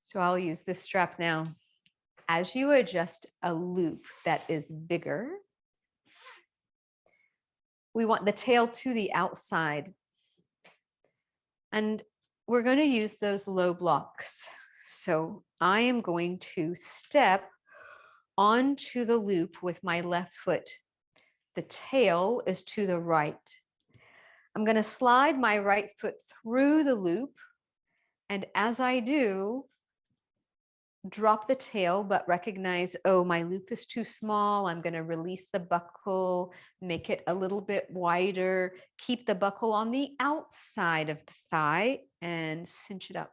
So I'll use this strap now. As you adjust a loop that is bigger, we want the tail to the outside. And we're going to use those low blocks. So I am going to step onto the loop with my left foot. The tail is to the right. I'm going to slide my right foot through the loop. And as I do, drop the tail, but recognize, oh, my loop is too small. I'm going to release the buckle, make it a little bit wider, keep the buckle on the outside of the thigh and cinch it up.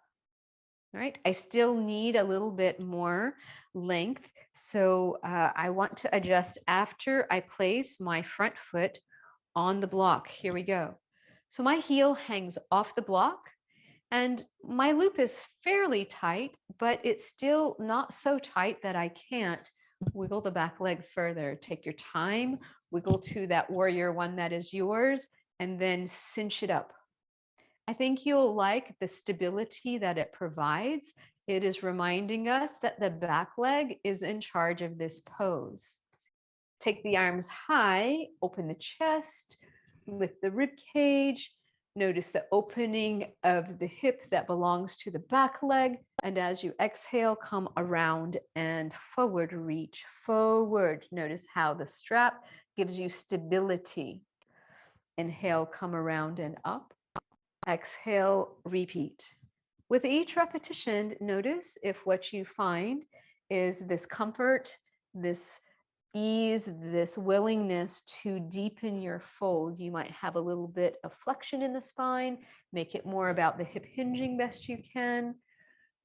All right, I still need a little bit more length. So I want to adjust after I place my front foot on the block. Here we go. So my heel hangs off the block. And my loop is fairly tight, but it's still not so tight that I can't wiggle the back leg further. Take your time, wiggle to that warrior one that is yours, and then cinch it up. I think you'll like the stability that it provides. It is reminding us that the back leg is in charge of this pose. Take the arms high, open the chest, lift the rib cage. Notice the opening of the hip that belongs to the back leg. And as you exhale, come around and forward, reach forward. Notice how the strap gives you stability. Inhale, come around and up. Exhale, repeat. With each repetition, notice if what you find is this comfort, this ease, this willingness to deepen your fold. You might have a little bit of flexion in the spine, make it more about the hip hinging best you can.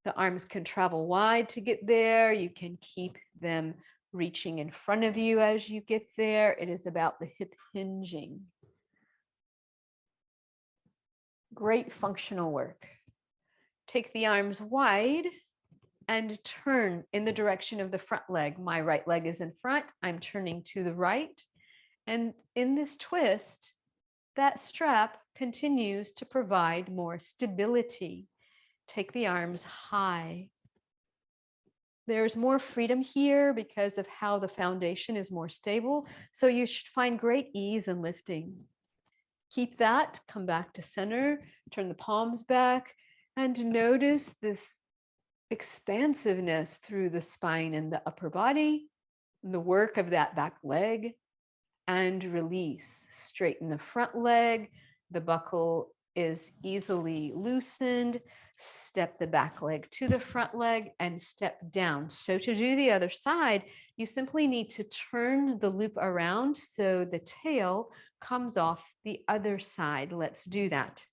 The arms can travel wide to get there. You can keep them reaching in front of you as you get there. It is about the hip hinging. Great functional work. Take the arms wide and turn in the direction of the front leg. My right leg is in front. I'm turning to the right. And in this twist, that strap continues to provide more stability. Take the arms high. There's more freedom here because of how the foundation is more stable. So you should find great ease in lifting. Keep that, come back to center, turn the palms back, and notice this expansiveness through the spine and the upper body, the work of that back leg, and release. Straighten the front leg. The buckle is easily loosened. Step the back leg to the front leg and step down. So to do the other side, you simply need to turn the loop around so the tail comes off the other side. Let's do that.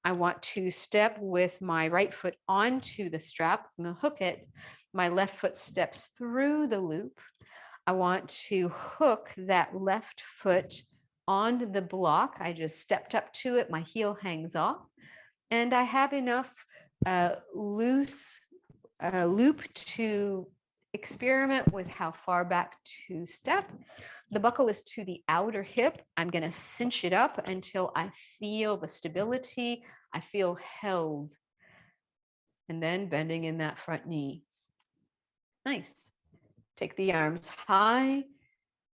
I want to step with my right foot onto the strap. I'm going to hook it. My left foot steps through the loop. I want to hook that left foot on the block. I just stepped up to it. My heel hangs off. And I have enough loose loop to experiment with how far back to step. The buckle is to the outer hip. I'm going to cinch it up until I feel the stability. I feel held. And then bending in that front knee. Nice. Take the arms high.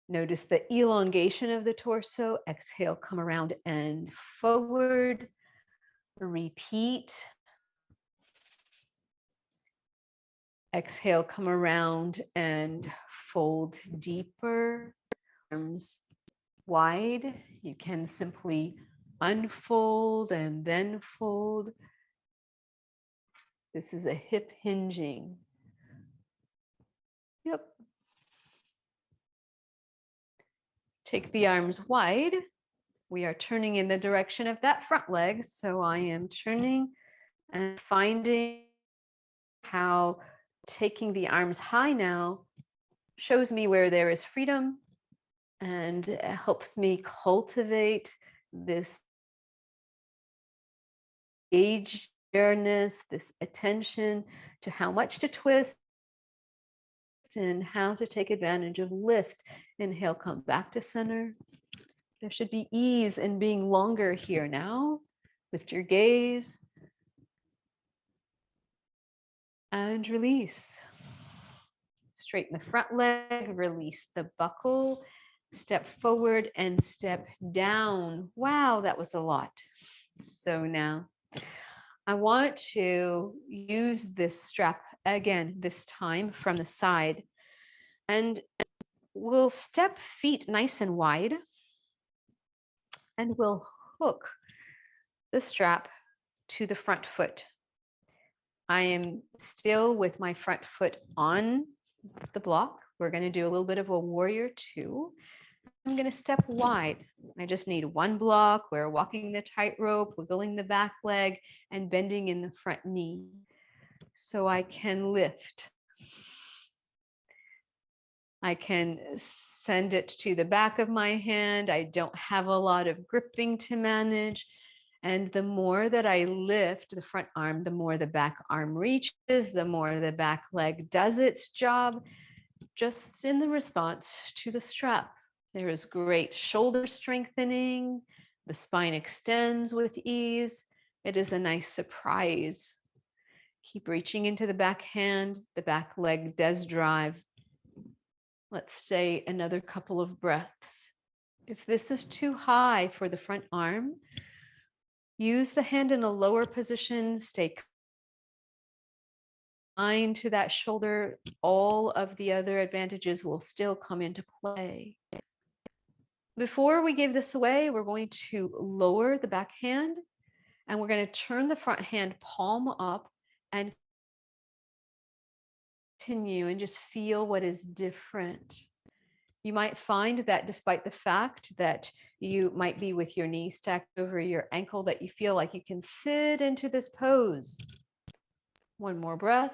Notice the elongation of the torso. Exhale, come around and forward. Repeat. Exhale, come around and fold deeper. Arms wide. You can simply unfold and then fold. This is a hip hinging. Yep. Take the arms wide. We are turning in the direction of that front leg. So I am turning and finding how taking the arms high now shows me where there is freedom and helps me cultivate this gauge awareness, this attention to how much to twist and how to take advantage of lift. Inhale, come back to center. There should be ease in being longer here now. Lift your gaze. and release. Straighten the front leg, release the buckle, step forward and step down. Wow, that was a lot. So now I want to use this strap again, this time from the side, and we'll step feet nice and wide, and we'll hook the strap to the front foot. I am still with my front foot on the block. We're going to do a little bit of a warrior two. I'm going to step wide. I just need one block. We're walking the tightrope, wiggling the back leg, and bending in the front knee. So I can lift. I can send it to the back of my hand. I don't have a lot of gripping to manage. And the more that I lift the front arm, the more the back arm reaches, the more the back leg does its job, just in the response to the strap. There is great shoulder strengthening. The spine extends with ease. It is a nice surprise. Keep reaching into the back hand. The back leg does drive. Let's stay another couple of breaths. If this is too high for the front arm, use the hand in a lower position, stay kind to that shoulder. All of the other advantages will still come into play. Before we give this away, we're going to lower the back hand, and we're going to turn the front hand palm up and continue and just feel what is different. You might find that despite the fact that you might be with your knee stacked over your ankle, that you feel like you can sit into this pose. One more breath.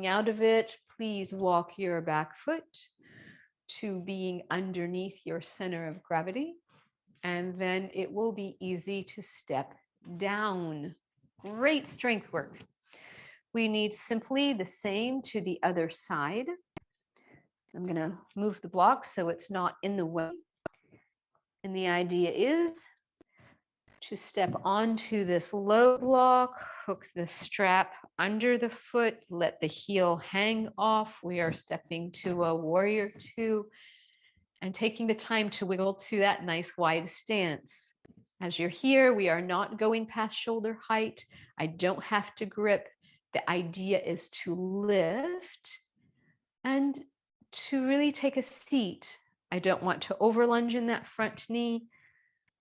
Out of it, please walk your back foot to being underneath your center of gravity, and then it will be easy to step down. Great strength work. We need simply the same to the other side. I'm going to move the block so it's not in the way. And the idea is to step onto this low block, hook the strap under the foot, let the heel hang off. We are stepping to a warrior two and taking the time to wiggle to that nice wide stance. As you're here, we are not going past shoulder height. I don't have to grip. The idea is to lift and to really take a seat. I don't want to over lunge in that front knee,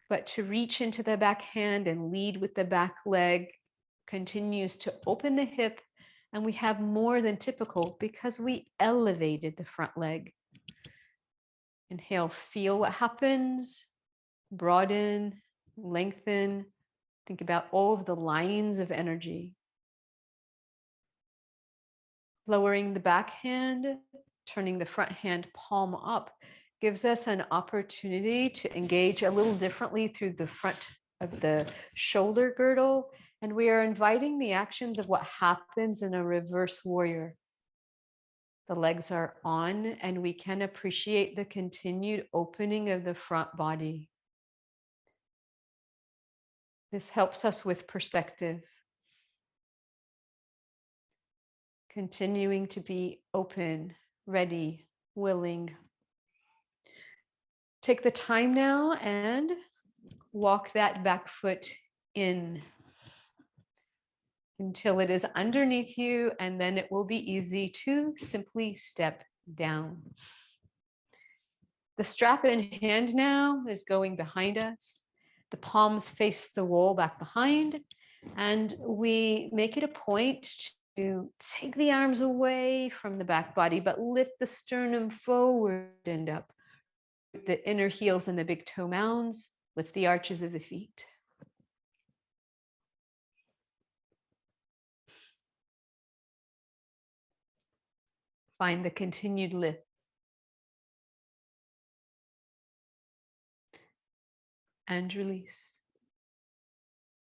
but to reach into the back hand and lead with the back leg continues to open the hip, and we have more than typical because we elevated the front leg. Inhale, feel what happens, broaden, lengthen. Think about all of the lines of energy. Lowering the back hand, turning the front hand palm up gives us an opportunity to engage a little differently through the front of the shoulder girdle. And we are inviting the actions of what happens in a reverse warrior. The legs are on, and we can appreciate the continued opening of the front body. This helps us with perspective. Continuing to be open, ready, willing. Take the time now and walk that back foot in until it is underneath you, and then it will be easy to simply step down. The strap in hand now is going behind us. The palms face the wall back behind, and we make it a point to take the arms away from the back body, but lift the sternum forward and up. The inner heels and the big toe mounds, lift the arches of the feet. Find the continued lift. And release.